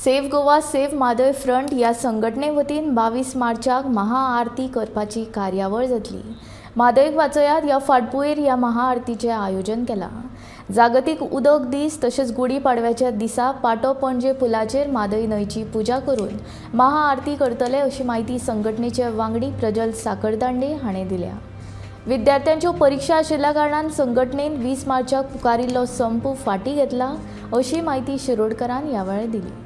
Save Goa save Mhadei front ह्या संघटने वतीन 22 मार्चाक महाआरती करपाची कार्यावळ जातली। म्हादयक वाचयात ह्या फाटभुंयेर ह्या महाआरतीचें आयोजन केलां। जागतीक उदक दीस तशेंच गुढी पाडव्याच्या दिसा पाटो पणजे पुलाचेर म्हादय न्हंयची पुजा करून महाआरती करतले अशी माहिती संघटनेचे वांगडी प्रज्वल साखरदांडे हाणें दिल्या। विद्यार्थ्यांच्यो परीक्षा आशिल्ल्या कारणान संघटनेन 20 मार्चाक पुकारिल्लो संप फाटीं घेतला अशी माहिती शिरोडकरान ह्या वेळार दिली।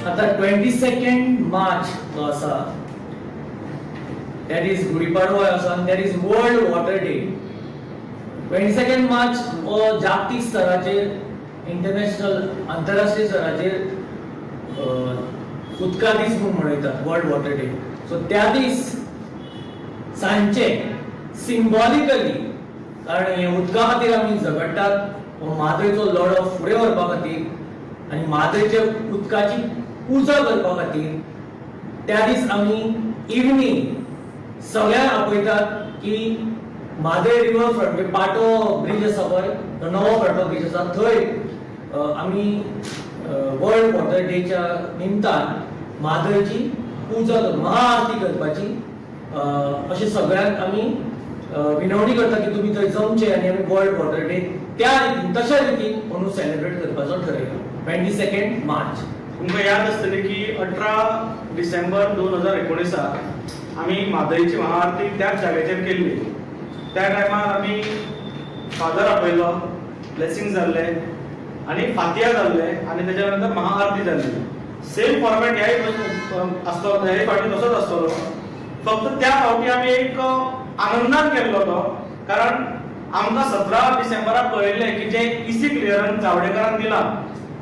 आता 22nd मार्च जो आसा that is गुढी पाडवा आसा and that is world water day. 22nd March हो जागतीक स्तराचेर इंटरनॅशनल आंतरराष्ट्रीय स्तराचेर उदका दीस म्हणून मनयतात वर्ल्ड वॉटर डे। सो त्या दीस सांजचे सिंबॉलिकली कारण हे उदका खातीर आमी झगडटात हो म्हादयचो लढो फुडें व्हरपा खातीर आनी म्हादयच्या उदकाची पुजा करपा खातीर त्या दीस आमी इवनिंग सगळ्यांक आपयतात की म्हादय रिवर फ्रंट पाटो ब्रिज आसा पळय तो नवो पाटो ब्रिज आसा थंय आमी वर्ल्ड वॉटर डेच्या निमतान म्हादयची पुजा महाआरती करपाची अशें सगळ्यांक आमी विनवणी करता की तुमी थंय जमचे आनी आमी वर्ल्ड वॉटर डे त्या रितीन तशा रितीन म्हणून सेलिब्रेट करपाचो ठरयलो 22nd मार्च। तुमकां याद आसतलें की 18 डिसेंबर 2019 आमी म्हादयची महाआरती त्याच जाग्याचेर केल्ली। त्या टायमार आमी फादर आपयलो, ब्लेसिंग जाल्ले आनी फातिया जाल्ले आनी तेच्या नंतर महाआरती जाल्ली। सेम फॉर्मेट ह्याय आसतलो, ह्याय फावटी तसोच आसतलो, फक्त त्या फावटी आमी एक आनंदान केल्लो तो, कारण आमकां 17 डिसेंबराक कळयल्लें की जे इसी क्लियरन्स चावडेकरान दिला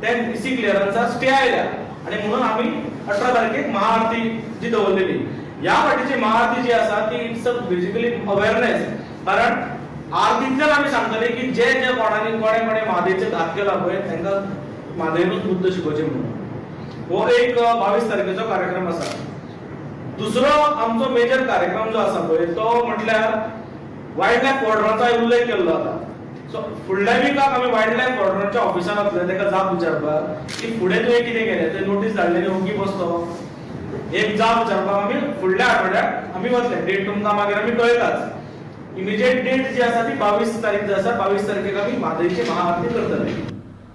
ते इसी क्लियरन्साक स्टे आयल्या आनी म्हणून आमी 18 तारखेक महाआरती जी दवरलेली। ह्या फावटीची महाआरती जी आसा ती इट्स बेसिकली अवेअरनेस, कारण आरतींतल्यान आमी सांगतले की जे जे कोणांनी कोणे म्हादयचें घात केला पळय तांकां म्हादयनूच बुद्ध शिकोवचें म्हणून हो एक 22 तारखेचो कार्यक्रम आसा। दुसरो आमचो मेजर कार्यक्रम जो आसा पळय तो म्हटल्यार वायल्ड लायफ वॉर्डनाचो उल्लेख केल्लो जाता। सो फुडल्या विकाक आमी वायल्ड लायफ वॉर्डनाच्या ऑफिसान वतले ताका जाप विचारपाक की फुडें तुवें कितें केलें तें नोटीस धाडलेली ओगी बसतो एक जाप विचारपाक आमी फुडल्या आठवड्याक आमी वतले। डेट तुमकां मागीर आमी कळयताच। इमिजिएट डेट जी आसा ती 22 तारीख जी आसा 22 तारखेक आमी म्हादयची महाआरती करतले।